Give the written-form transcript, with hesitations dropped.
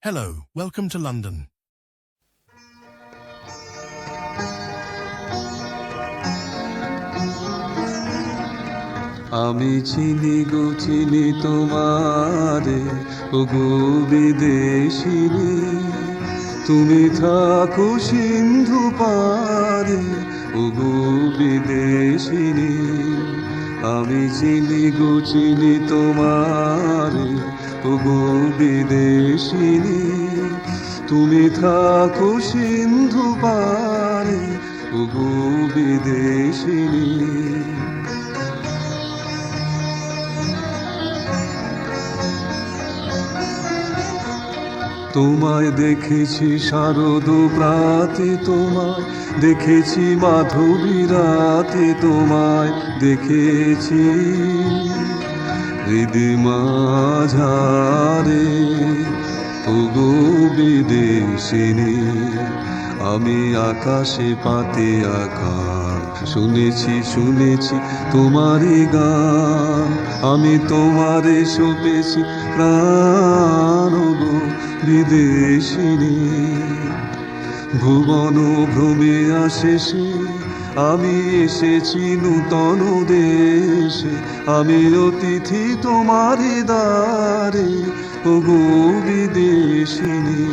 Hello, welcome to London. আমি চিনি গো চিনি তোমারে, ওগো বিদেশিনী। তুমি থাকো সিন্ধু পারে, ওগো বিদেশিনী। আমি চিনি গো চিনি তোমারে, ওগো বিদেশিনী। তুমি থাকো সিন্ধু পারে, ওগো বিদেশিনী। তোমায় দেখেছি শারদ প্রাতে, তোমায় দেখেছি মাধবী রাতে, তোমায় দেখেছি হৃদি মাঝারে, ওগো বিদেশিনী। আমি আকাশে পাতে আকাশ শুনেছি শুনেছি তোমারই গান, আমি তোমারে সপেছি প্রাণ, গো বিদেশিনী। ভুবন ভ্রমে আশেষে আমি এসেছি নূতন দেশে, আমি অতিথি তোমারই দ্বারে, ওগো বিদেশিনী।